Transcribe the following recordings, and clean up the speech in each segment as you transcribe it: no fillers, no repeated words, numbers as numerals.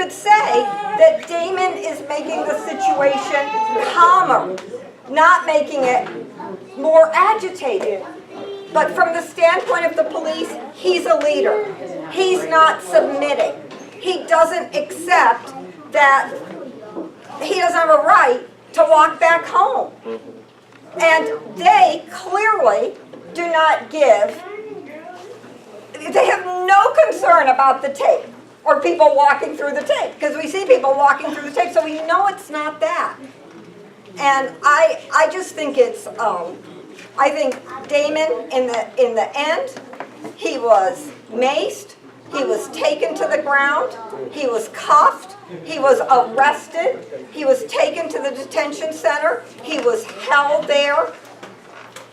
could say that Damon is making the situation calmer, not making it more agitated. But from the standpoint of the police, he's a leader. He's not submitting. He doesn't accept that he doesn't have a right to walk back home. And they clearly do not give, they have no concern about the tape or people walking through the tape, because we see people walking through the tape, so we know it's not that. And I just think it's, I think Damon, in the end, he was maced, he was taken to the ground, he was cuffed, he was arrested, he was taken to the detention center, he was held there,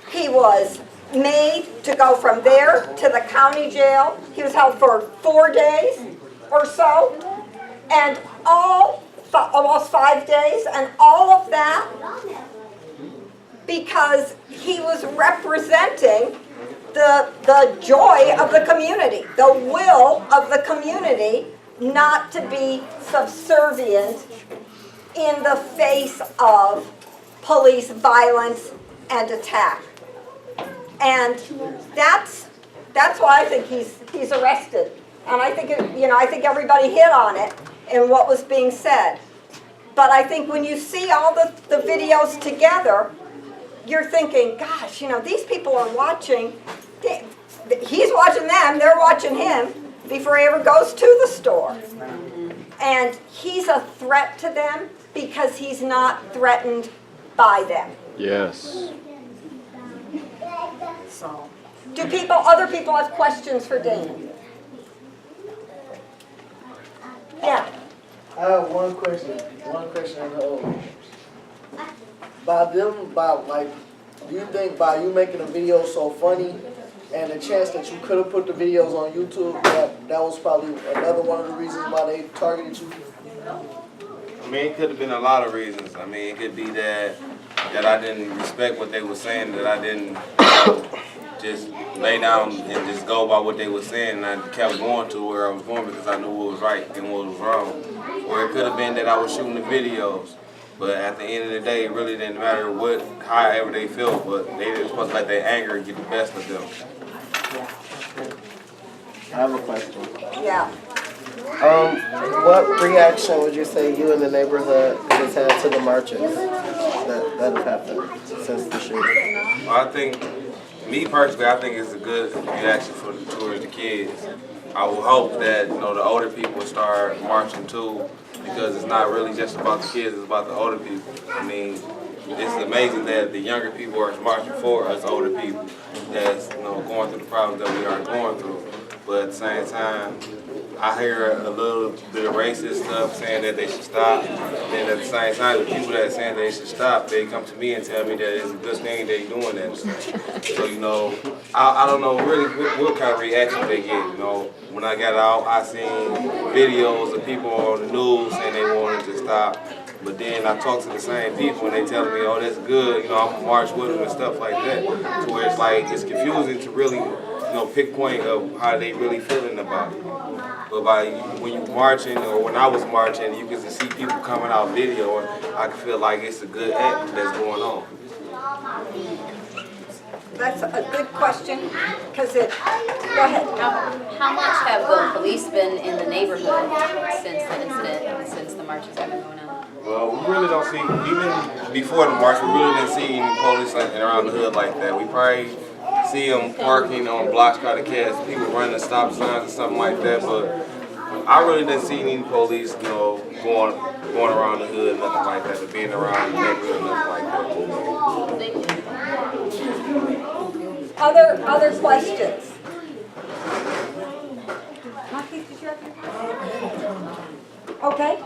he was made to go from there to the county jail. He was held for 4 days or so, and almost 5 days, and all of that because he was representing the joy of the community, the will of the community not to be subservient in the face of police violence and attack. And that's why I think he's arrested. And I think I think everybody hit on it in what was being said. But I think when you see all the videos together, you're thinking, gosh, these people are watching. He's watching them, they're watching him before he ever goes to the store. And he's a threat to them because he's not threatened by them. Yes. So, do other people have questions for Damon? Yeah. I have one question on the whole. Do you think by you making a video so funny and the chance that you could have put the videos on YouTube, that was probably another one of the reasons why they targeted you? I mean, it could have been a lot of reasons. I mean, it could be that I didn't respect what they were saying, that I didn't just lay down and just go by what they were saying, and I kept going to where I was going because I knew what was right and what was wrong. Or it could have been that I was shooting the videos. But at the end of the day, it really didn't matter however they felt, but they were supposed to let their anger get the best of them. I have a question. Yeah. What reaction would you say you in the neighborhood has had to the marches that have happened since the shooting? I think, me personally, I think it's a good reaction towards the kids. I will hope that the older people will start marching too, because it's not really just about the kids, it's about the older people. I mean, it's amazing that the younger people are marching for us older people that's going through the problems that we are going through. But at the same time, I hear a little bit of racist stuff saying that they should stop. And at the same time, the people that are saying they should stop, they come to me and tell me that it's a good thing they're doing that. So, I don't know really what kind of reaction they get. When I got out, I seen videos of people on the news saying they wanted to stop. But then I talk to the same people and they tell me, oh, that's good, I'm going to march with them and stuff like that. So where it's confusing to really, pinpoint of how they really feeling about it. But when you marching, or when I was marching, you can see people coming out video, and I can feel like it's a good act that's going on. That's a good question, because go ahead. How much have the police been in the neighborhood since the incident and since the marches have been going on? Well, we really don't see, even before the march, we really didn't see any police around the hood like that. We probably see them parking on blocks, trying to catch people running the stop signs or something like that, but I really didn't see any police, going around the hood, nothing like that, or being around the neighborhood, nothing like that. Other questions? Okay.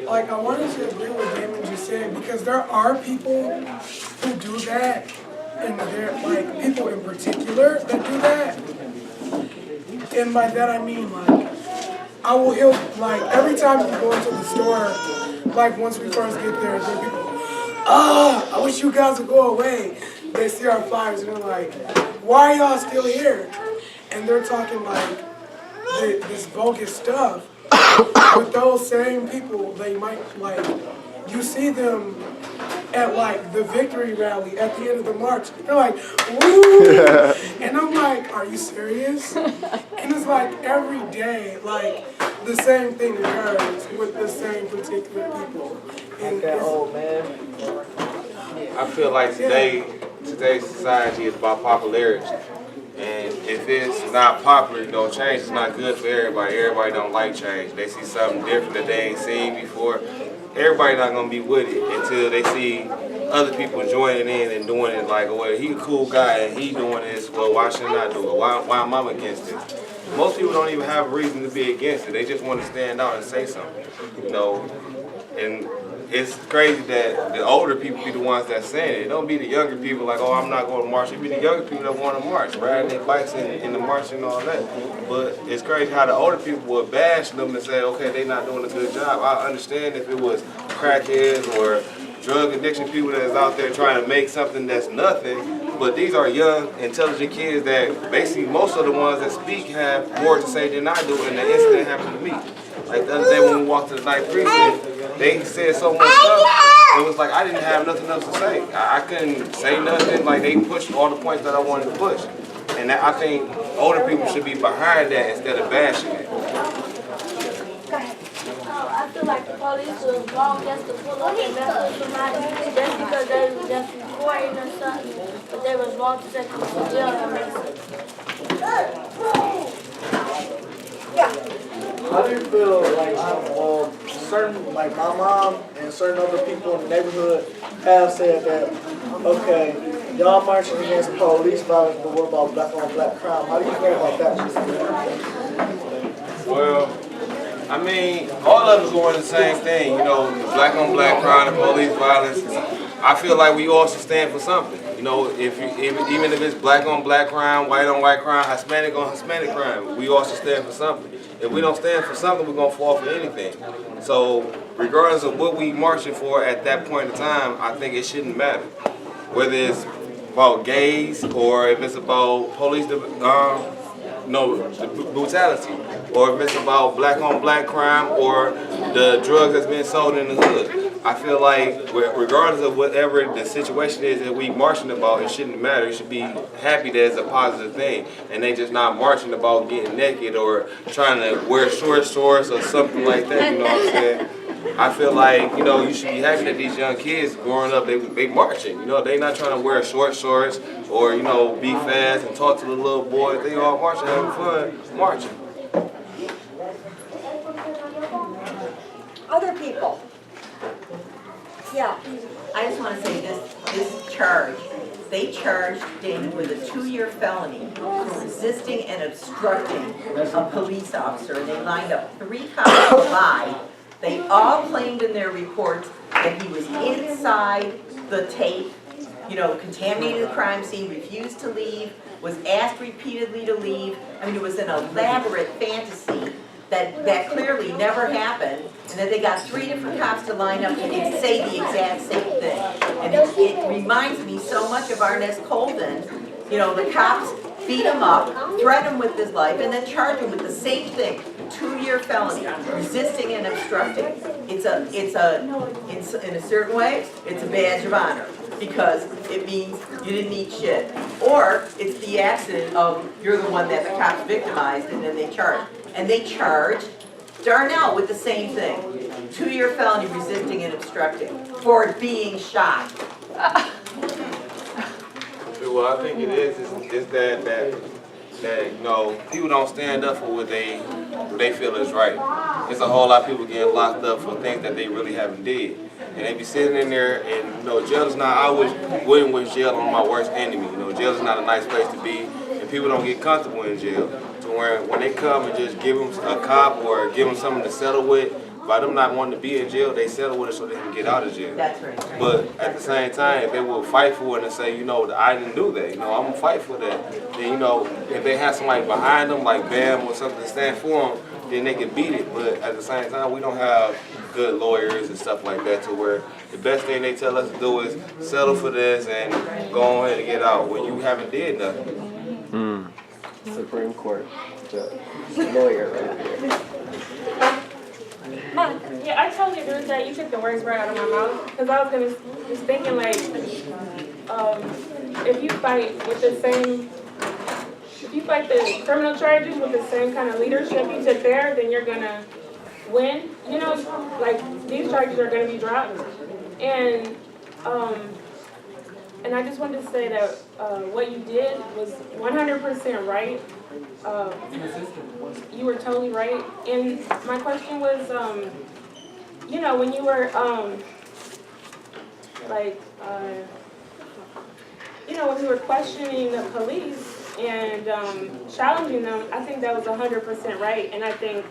I wanted to agree with Damon just said, because there are people who do that, and they're people in particular that do that. And by that I mean I will hear every time you go into the store, once we first get there are people, I wish you guys would go away. They see our flyers and they're like, why are y'all still here? And they're talking this bogus stuff, with those same people, they might, like, you see them at, like, the victory rally at the end of the march. They're like, woo! And I'm like, are you serious? And it's like every day, like, the same thing occurs with the same particular people. And That old man. I feel like today's society is about popularity. And if it's not popular, change is not good for everybody. Everybody don't like change. They see something different that they ain't seen before. Everybody not gonna be with it until they see other people joining in and doing it like, well, he a cool guy and he doing this, well, why should I do it? Why am I against this? Most people don't even have a reason to be against it. They just want to stand out and say something, and it's crazy that the older people be the ones that saying it. It don't be the younger people like, oh, I'm not going to march. It be the younger people that want to march, riding their bikes in the march and all that. But it's crazy how the older people would bash them and say, okay, they not doing a good job. I understand if it was crackheads or drug addiction people that is out there trying to make something that's nothing. But these are young, intelligent kids that basically most of the ones that speak have more to say than I do, and the incident happened to me. Like the other day when we walked to the 9th precinct, they said so much stuff, it was like I didn't have nothing else to say. I couldn't say nothing, like they pushed all the points that I wanted to push. And I think older people should be behind that instead of bashing it. I feel like the police was wrong just to pull up and mess with somebody just because they was just recording or something, but they was wrong to take them to jail and Yeah. How do you feel like certain, like my mom and certain other people in the neighborhood have said that, okay, y'all marching against police violence, but what about black on black crime? How do you feel about that? Well, I mean, all of us going the same thing, black on black crime, the police violence. I feel like we all should stand for something. Even if it's black on black crime, white on white crime, Hispanic on Hispanic crime, we all should stand for something. If we don't stand for something, we're going to fall for anything. So regardless of what we marching for at that point in time, I think it shouldn't matter. Whether it's about gays or if it's about police brutality, or if it's about black on black crime or the drugs that's been sold in the hood. I feel like regardless of whatever the situation is that we marching about, it shouldn't matter. You should be happy that it's a positive thing, and they just not marching about getting naked or trying to wear short shorts or something like that. You know what I'm saying? I feel like you should be happy that these young kids growing up they marching. They not trying to wear short shorts or be fast and talk to the little boys. They all marching, having fun marching. Other people. Yeah. I just want to say this charge, they charged Damon with a 2-year felony for resisting and obstructing a police officer, and they lined up 3 cops to lie. They all claimed in their reports that he was inside the tape, contaminated the crime scene, refused to leave, was asked repeatedly to leave. I mean, it was an elaborate fantasy that clearly never happened, and that they got 3 different cops to line up and say the exact same thing. And it reminds me so much of Arnest Colvin. The cops beat him up, threatened him with his life, and then charged him with the same thing. 2-year felony, resisting and obstructing. In a certain way, it's a badge of honor, because it means you didn't eat shit. Or it's the accident of you're the one that the cops victimized and then they charged. And they charged Darnell with the same thing. 2-year felony, resisting and obstructing, for being shot. Well, I think it is that people don't stand up for what they feel is right. It's a whole lot of people getting locked up for things that they really haven't did. And they be sitting in there, and jail is not, I wouldn't wish jail on my worst enemy. Jail is not a nice place to be, and people don't get comfortable in jail. So when they come and just give them a cop or give them something to settle with, by them not wanting to be in jail, they settle with it so they can get out of jail. That's right. But at the same time, if they will fight for it and say, I didn't do that, I'm gonna fight for that. Then, if they have somebody behind them, like BAMN or something to stand for them, then they can beat it. But at the same time, we don't have good lawyers and stuff like that to where the best thing they tell us to do is settle for this and go ahead and get out when you haven't did nothing. Supreme Court. lawyer right here. Yeah, I totally agree with that. You took the words right out of my mouth. Because I was thinking like, if you fight with the same, if you fight the criminal charges with the same kind of leadership you took there, then you're gonna win. You know, like these charges are gonna be dropped. And I just wanted to say that what you did was 100% right. You were totally right. And my question was, you know, when you were, you know, when you were questioning the police and challenging them, I think that was 100% right. And I think,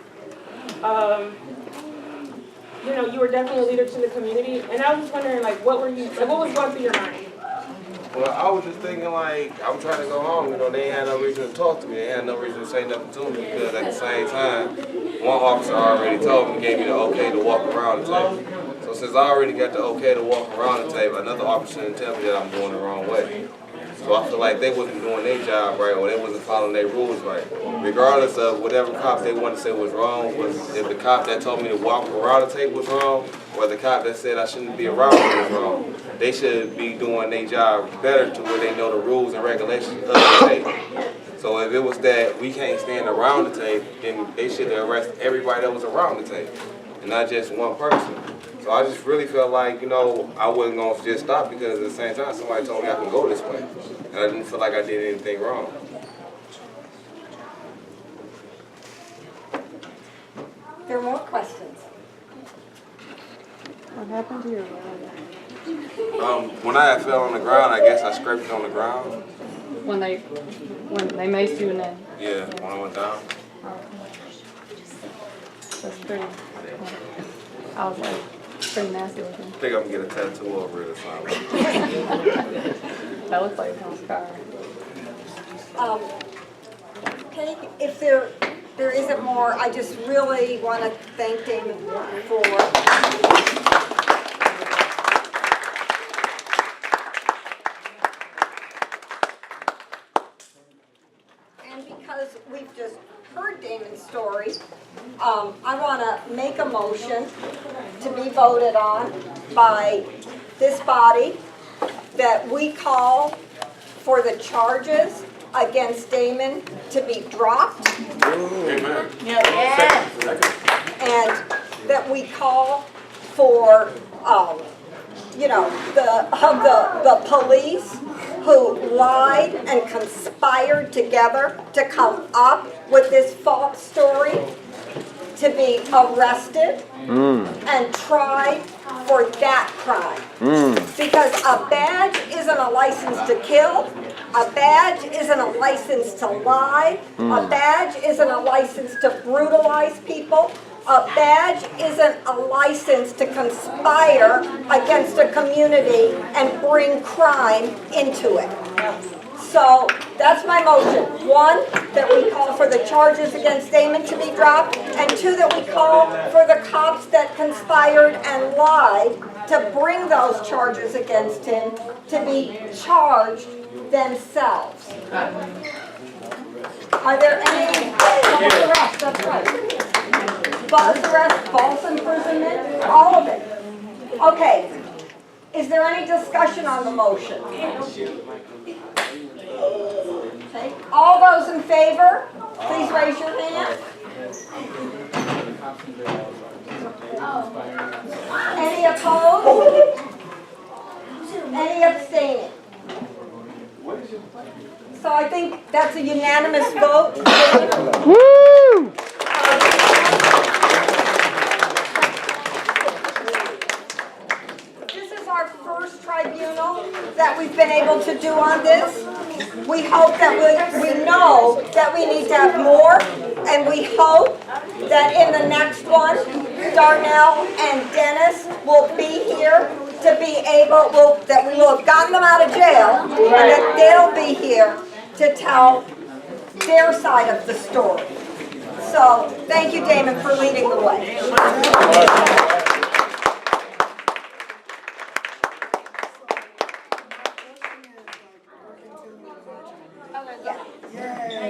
you know, you were definitely a leader to the community. And I was just wondering, like, what was going through your mind? Well, I was just thinking like, I'm trying to go home, you know, they had no reason to talk to me. They had no reason to say nothing to me because at the same time, one officer already told me, gave me the okay to walk around the table. So since I already got the okay to walk around the table, another officer didn't tell me that I'm going the wrong way. So I feel like they wasn't doing their job right or they wasn't following their rules right. Regardless of whatever cop they wanted to say was wrong, if the cop that told me to walk around the table was wrong, or the cop that said I shouldn't be around me was wrong, they should be doing their job better to where they know the rules and regulations of the table. So if it was that we can't stand around the table, then they should arrest everybody that was around the table, and not just one person. So I just really felt like, you know, I wasn't going to just stop because at the same time somebody told me I can go this way. And I didn't feel like I did anything wrong. There are more questions. What happened to your When I fell on the ground, I guess I scraped it on the ground. when they maced you and then Yeah, when I went down. that's pretty. I was like pretty nasty looking. I think I'm going to get a tattoo over it or something. That looks like a scar. Okay, if there isn't more, I just really want to thank Damon for and because we've just heard Damon's story, I want to make a motion to be voted on by this body that we call for the charges against Damon to be dropped. Amen. And that we call for, you know, the police who lied and conspired together to come up with this false story to be arrested and tried for that crime. Because a badge isn't a license to kill, a badge isn't a license to lie, a badge isn't a license to brutalize people, a badge isn't a license to conspire against a community and bring crime into it. So that's my motion. One, that we call for the charges against Damon to be dropped, and two, that we call for the cops that conspired and lied to bring those charges against him to be charged themselves. Are there any false arrests? That's right. False arrest, false imprisonment, all of it. Okay. Is there any discussion on the motion? Okay. All those in favor, please raise your hand. Any opposed? Any abstaining? So I think that's a unanimous vote. Woo! This is our first tribunal that we've been able to do on this. We hope that we know that we need to have more, and we hope that in the next one, Darnell and Dennis will be here to be able, that we will have gotten them out of jail, and that they'll be here to tell their side of the story. So, thank you, Damon, for leading the way.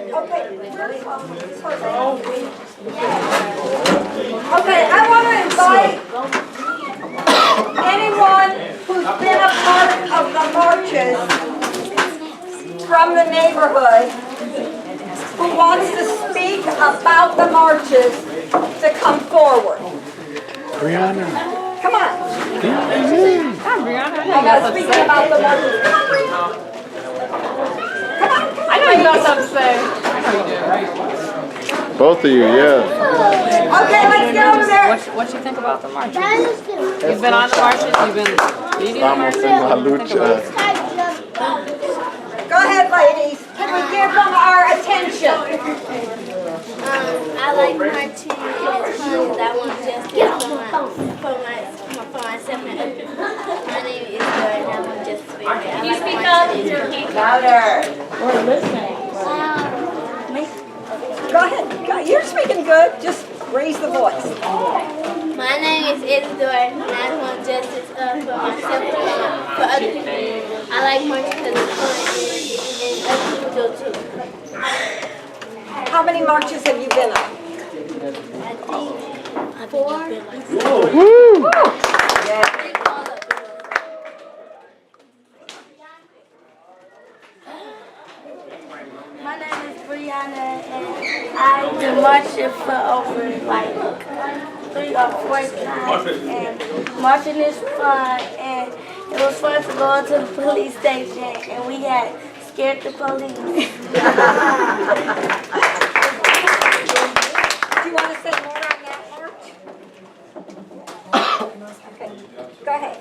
Okay, invite anyone who's been a part of the marches from the neighborhood who wants to speak about the marches to come forward. Brianna. Come on. Hi, Brianna. About speaking about the marches. Come on, Brianna. Come on. I know you got something to say. Both of you, yeah. Okay, let's get over there. What you think about the marches? You've been on the marches, you've been leading the Vamos marches. en la What do you think lucha. about it? Go ahead, ladies. Can we give them our attention? I like marching because I want justice for myself and others. My name is Joy and I want justice for everybody. Can you speak up? Louder. We're listening. Go ahead. You're speaking good. Just raise the voice. My name is Isidore and I want justice for myself and for other people. I like marching because it's fun and other people do too. How many marches have you been on? I think 4. Woo! My name is Brianna and I've been marching for over like 3 or 4 times and marching is fun and it was fun to go to the police station and we had scared the police. Do you want to say more on that march? Okay. Go ahead.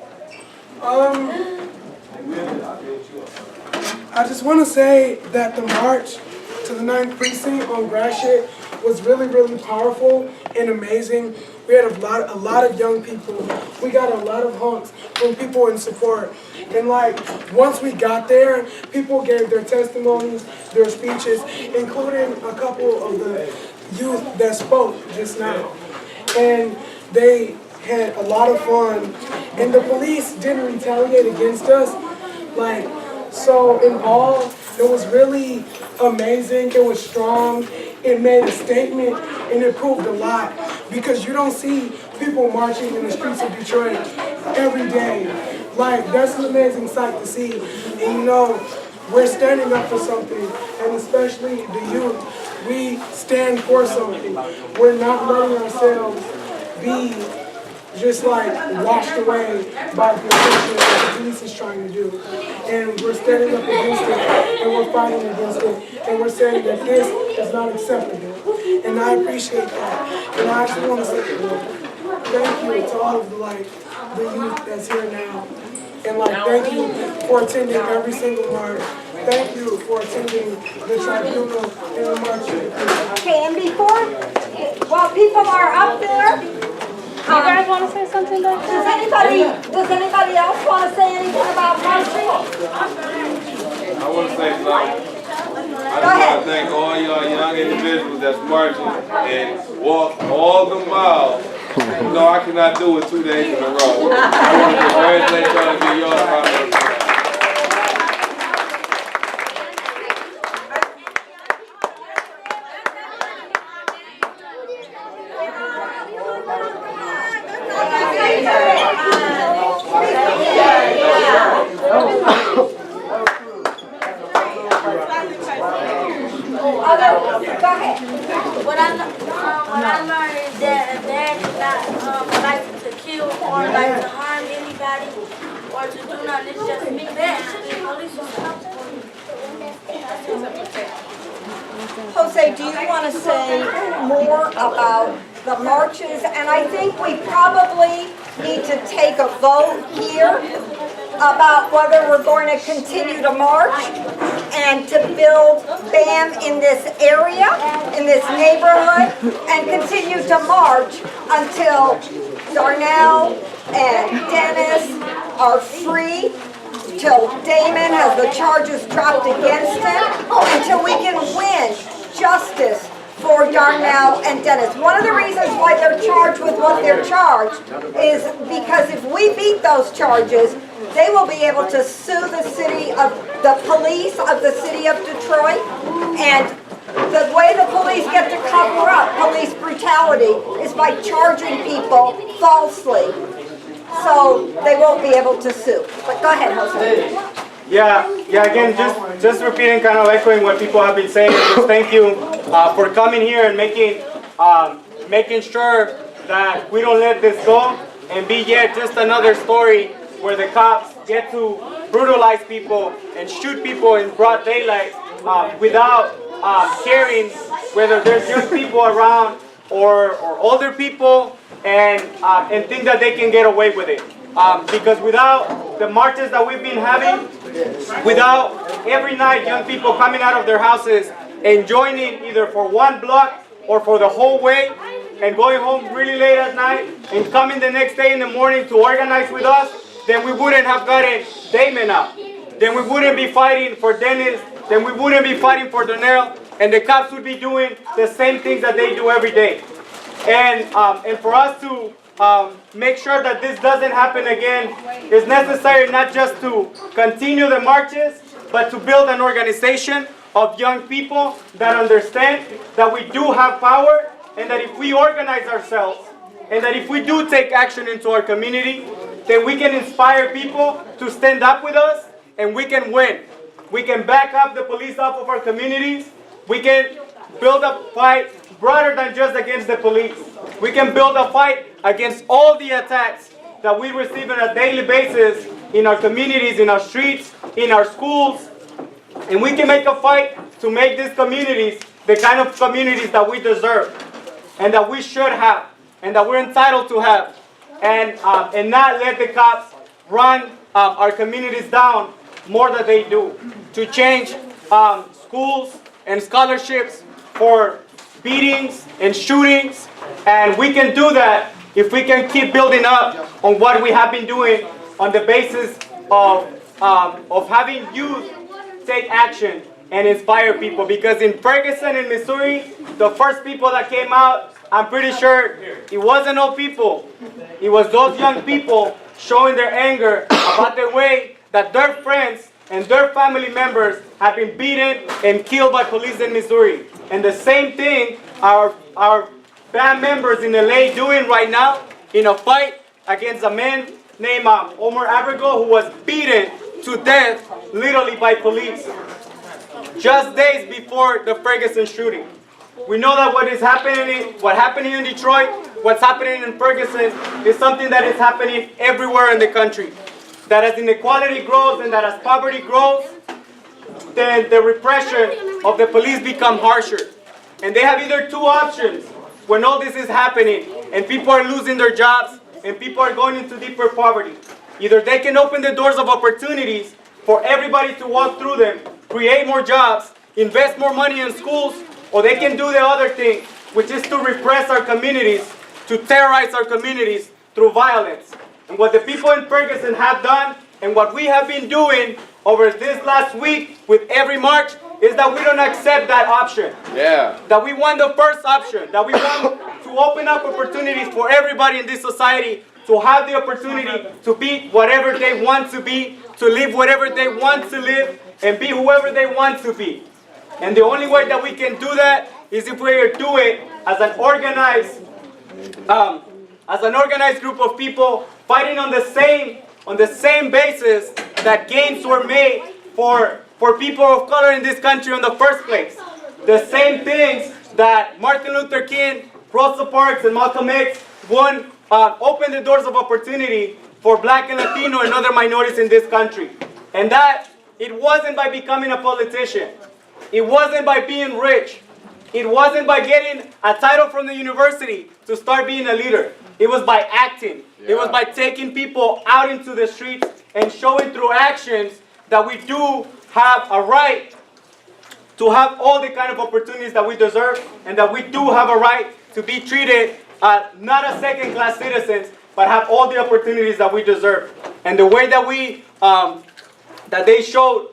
I just want to say that the march to the 9th precinct on Gratiot was really, really powerful and amazing. We had a lot of young people. We got a lot of honks from people in support. And like, once we got there, people gave their testimonies, their speeches, including a couple of the youth that spoke just now. And they had a lot of fun. And the police didn't retaliate against us. Like, so in all, it was really amazing. It was strong. It made a statement and it proved a lot because you don't see people marching in the streets of Detroit every day. Like, that's an amazing sight to see. And you know, we're standing up for something, and especially the youth, we stand for something. We're not letting ourselves be just like washed away by the oppression that the police is trying to do. And we're standing up against it, and we're fighting against it, and we're saying that this is not acceptable. And I appreciate that. And I just want to say thank you to all of the youth that's here now. And thank you for attending every single march. Thank you for attending the tribunal and the march. Okay, and while people are up there, You guys want to say something back there? does anybody else want to say anything about marching? I want to say something. I just want to thank all y'all young individuals that's marching and walk all the miles. No, I cannot do it 2 days in a row. I want to congratulate y'all and give y'all a round of applause. What I learned is that a man is not like to kill or like to harm anybody or to do nothing. It's just me bad to the police or something. Jose, do you want to say more about the marches? And I think we probably need to take a vote here about whether we're going to continue to march and to build BAM in this area, in this neighborhood, and continue to march until Darnell and Dennis are free, till Damon has the charges dropped against him, until we can win justice for Darnell and Dennis. One of the reasons why they're charged with what they're charged is because if we beat those charges, they will be able to sue the police of the city of Detroit and The way the police get to cover up police brutality is by charging people falsely, so they won't be able to sue. But go ahead, Jose. Yeah, again, just repeating, kind of echoing what people have been saying. Just thank you for coming here and making sure that we don't let this go and be yet just another story where the cops get to brutalize people and shoot people in broad daylight without caring whether there's young people around or older people, and think that they can get away with it. Because without the marches that we've been having, without every night young people coming out of their houses and joining either for one block or for the whole way, and going home really late at night and coming the next day in the morning to organize with us, then we wouldn't have gotten Damon out. Then we wouldn't be fighting for Dennis. Then we wouldn't be fighting for Donnell. And the cops would be doing the same things that they do every day. And for us to make sure that this doesn't happen again, it's necessary not just to continue the marches, but to build an organization of young people that understand that we do have power, and that if we organize ourselves, and that if we do take action into our community, then we can inspire people to stand up with us, and we can win. We can back up the police off of our communities. We can build a fight broader than just against the police. We can build a fight against all the attacks that we receive on a daily basis in our communities, in our streets, in our schools. And we can make a fight to make these communities the kind of communities that we deserve, and that we should have, and that we're entitled to have, and not let the cops run our communities down more than they do. To change schools and scholarships for beatings and shootings, and we can do that if we can keep building up on what we have been doing on the basis of having youth take action and inspire people. Because in Ferguson in Missouri, the first people that came out, I'm pretty sure it wasn't old people. It was those young people showing their anger about the way that their friends and their family members have been beaten and killed by police in Missouri. And the same thing our BAMN members in LA doing right now in a fight against a man named Omar Abrigo, who was beaten to death literally by police just days before the Ferguson shooting. We know that what happening in Detroit, what's happening in Ferguson is something that is happening everywhere in the country. That as inequality grows and that as poverty grows, then the repression of the police become harsher. And they have either two options when all this is happening and people are losing their jobs and people are going into deeper poverty. Either they can open the doors of opportunities for everybody to walk through them, create more jobs, invest more money in schools, or they can do the other thing, which is to repress our communities, to terrorize our communities through violence. And what the people in Ferguson have done, and what we have been doing over this last week with every march, is that we don't accept that option. Yeah. That we want the first option. That we want to open up opportunities for everybody in this society to have the opportunity to be whatever they want to be, to live whatever they want to live, and be whoever they want to be. And the only way that we can do that is if we do it as an organized group of people fighting on the same basis that gains were made for people of color in this country in the first place. The same things that Martin Luther King, Rosa Parks, and Malcolm X won, opened the doors of opportunity for Black and Latino and other minorities in this country. And that it wasn't by becoming a politician. It wasn't by being rich. It wasn't by getting a title from the university to start being a leader. It was by acting. Yeah. It was by taking people out into the streets and showing through actions that we do have a right to have all the kind of opportunities that we deserve, and that we do have a right to be treated not as second-class citizens, but have all the opportunities that we deserve. And the way that that they showed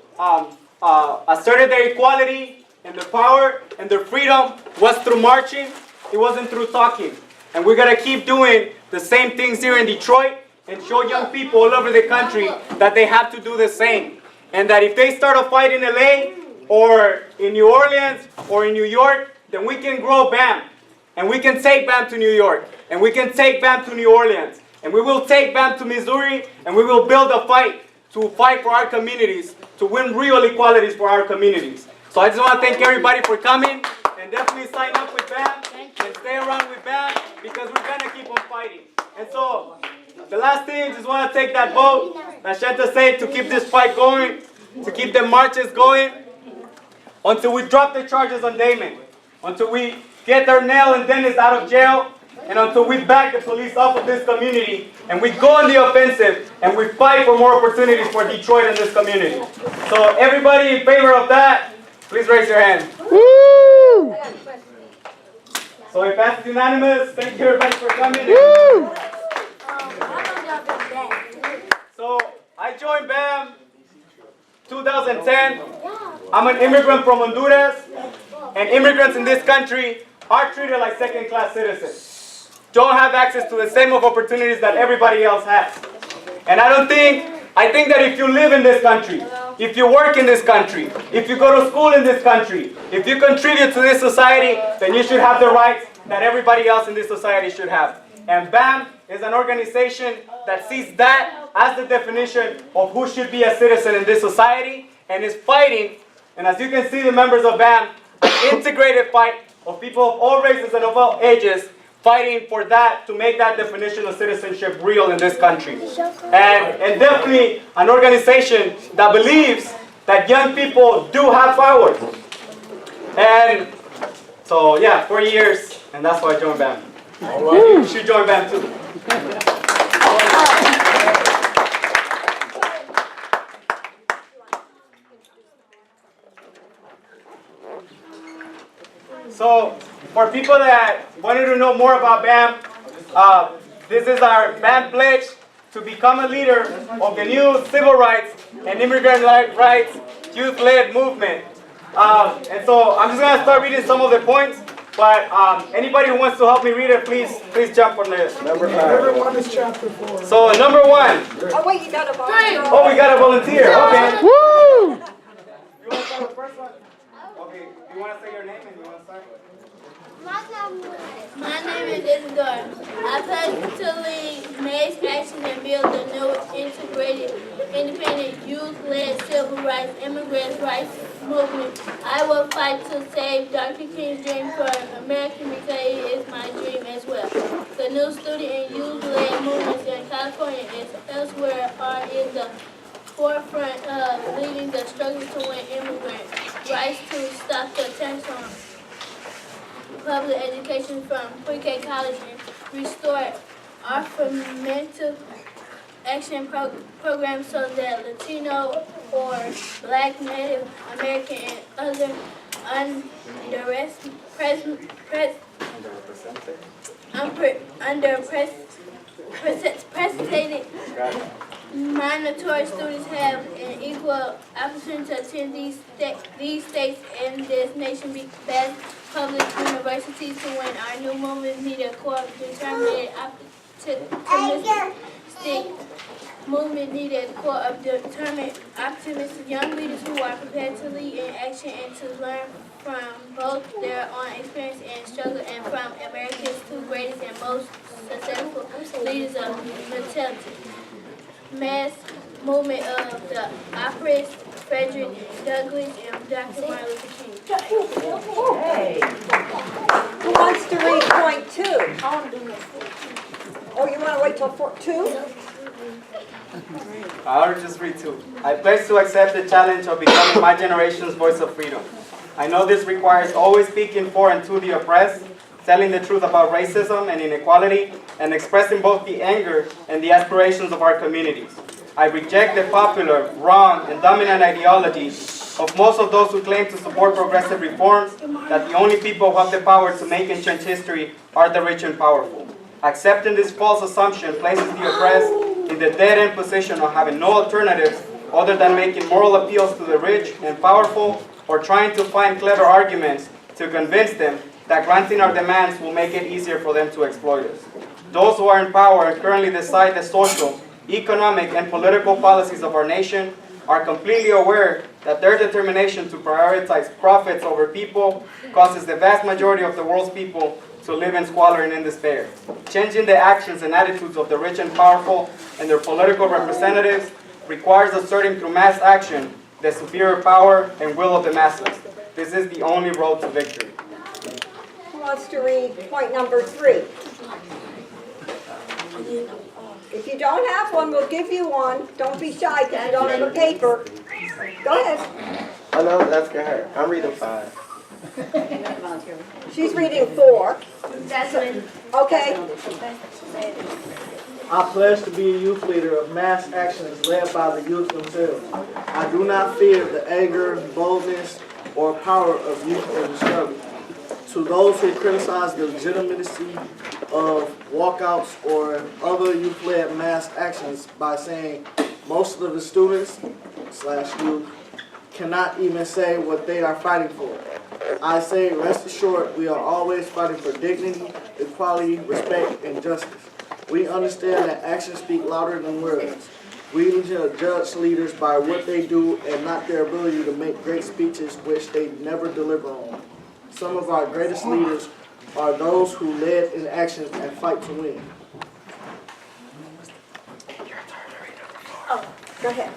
asserted their equality and their power and their freedom was through marching. It wasn't through talking. And we're going to keep doing the same things here in Detroit and show young people all over the country that they have to do the same. And that if they start a fight in LA, or in New Orleans, or in New York, then we can grow BAM. And we can take BAM to New York. And we can take BAM to New Orleans. And we will take BAM to Missouri, and we will build a fight to fight for our communities, to win real equalities for our communities. So I just want to thank everybody for coming, and definitely sign up with BAM, and stay around with BAM, because we're going to keep on fighting. And so, the last thing, I just want to take that vote that Shanta said to keep this fight going, to keep the marches going, until we drop the charges on Damon, until we get Darnell and Dennis out of jail, and until we back the police off of this community, and we go on the offensive, and we fight for more opportunities for Detroit and this community. So everybody in favor of that, please raise your hand. Woo! So it passes unanimous. Thank you everybody for coming. So I joined BAM 2010. I'm an immigrant from Honduras, and immigrants in this country are treated like second-class citizens. Don't have access to the same of opportunities that everybody else has. And I think that if you live in this country, if you work in this country, if you go to school in this country, if you contribute to this society, then you should have the rights that everybody else in this society should have. And BAM is an organization that sees that as the definition of who should be a citizen in this society, and is fighting, and as you can see, the members of BAM, an integrated fight of people of all races and of all ages, fighting for that, to make that definition of citizenship real in this country. And definitely an organization that believes that young people do have power. And so yeah, 4 years, and that's why I joined BAM. You should join BAM too. So, for people that wanted to know more about BAM, this is our BAM pledge to become a leader of the new civil rights and immigrant rights youth-led movement. And so I'm just going to start reading some of the points, but anybody who wants to help me read it, please jump on this. Number 1 is chapter 4. So number 1. Oh wait, you got a volunteer. Oh, we got a volunteer. Okay. Woo! You want to start with the first one? Okay. You want to say your name and you want to start? My name is Isidore. I pledge to lead mass action and build a new integrated, independent, youth-led civil rights, immigrant rights movement. I will fight to save Dr. King's dream for America because it is my dream as well. The new student and youth-led movements in California and elsewhere are in the forefront of leading the struggle to win immigrant rights, to stop the attacks on public education from pre-K college and restore affirmative action programs so that Latino or Black, Native American, and other underrepresented minority students have an equal opportunity to attend these states and this nation be best public universities to win. Our new movement need a core determined optimistic movement needed a core of determined optimistic young leaders who are prepared to lead in action and to learn from both their own experience and struggle and from America's two greatest and most successful leaders of mentality. Mass movement of the oppressed, Frederick Douglass, and Dr. Martin Luther King. Hey. Who wants to read point 2? Oh, you want to wait till 2? I'll just read 2. I pledge to accept the challenge of becoming my generation's voice of freedom. I know this requires always speaking for and to the oppressed, telling the truth about racism and inequality, and expressing both the anger and the aspirations of our communities. I reject the popular, wrong, and dominant ideology of most of those who claim to support progressive reforms, that the only people who have the power to make and change history are the rich and powerful. Accepting this false assumption places the oppressed in the dead-end position of having no alternatives other than making moral appeals to the rich and powerful, or trying to find clever arguments to convince them that granting our demands will make it easier for them to exploit us. Those who are in power and currently decide the social, economic, and political policies of our nation are completely aware that their determination to prioritize profits over people causes the vast majority of the world's people to live in squalor and in despair. Changing the actions and attitudes of the rich and powerful and their political representatives requires asserting through mass action the superior power and will of the masses. This is the only road to victory. Who wants to read point number 3? If you don't have one, we'll give you one. Don't be shy because you don't have a paper. Go ahead. I know, that's good. I'm reading 5. She's reading 4. Jasmine. Okay. I pledge to be a youth leader of mass actions led by the youth themselves. I do not fear the anger, boldness, or power of youth in the struggle. To those who criticize the legitimacy of walkouts or other youth-led mass actions by saying most of the students/youth cannot even say what they are fighting for, I say rest assured we are always fighting for dignity, equality, respect, and justice. We understand that actions speak louder than words. We judge leaders by what they do and not their ability to make great speeches which they never deliver on. Some of our greatest leaders are those who led in actions and fight to win. Oh, go ahead.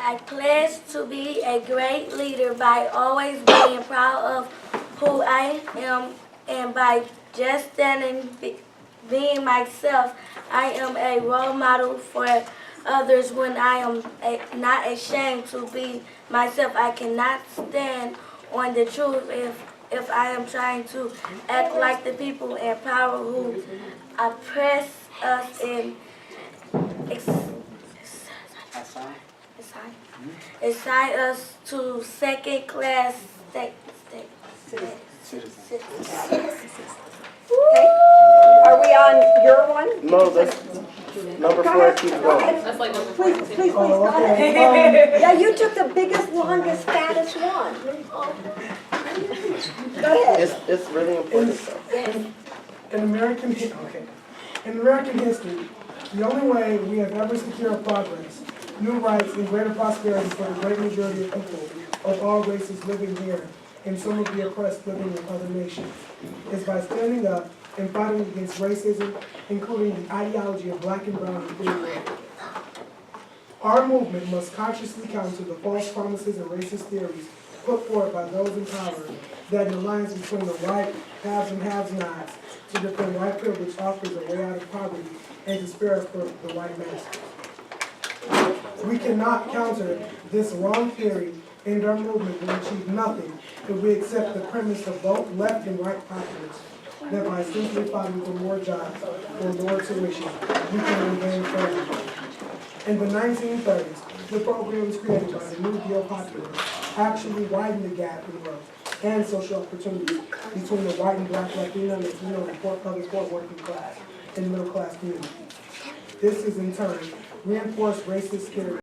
I pledge to be a great leader by always being proud of who I am and by just being myself. I am a role model for others when I am not ashamed to be myself. I cannot stand on the truth if I am trying to act like the people in power who oppress us and assign us to second-class Okay. Are we on your one? No, that's number 4. Keep going. That's like number Please, 42. please, go ahead. Yeah, you took the biggest, longest, fattest one. Go ahead. It's really important stuff. In American history, the only way we have ever secured progress, new rights, and greater prosperity for the great majority of people of all races living here and some of the oppressed living in other nations is by standing up and fighting against racism, including the ideology of black and brown people. Our movement must consciously counter the false promises and racist theories put forward by those in power that an alliance between the white haves and have-nots to defend white privilege offers a way out of poverty and to spare us for the white master. We cannot counter this wrong theory, and our movement will achieve nothing if we accept the premise of both left and right populists that by simply fighting for more jobs or lower tuition, we can regain freedom. In the 1930s, the programs created by the New Deal populists actually widened the gap in wealth and social opportunities between the white and black Latino and Latino and other working class and middle class communities. This is in turn reinforced racist stereotypes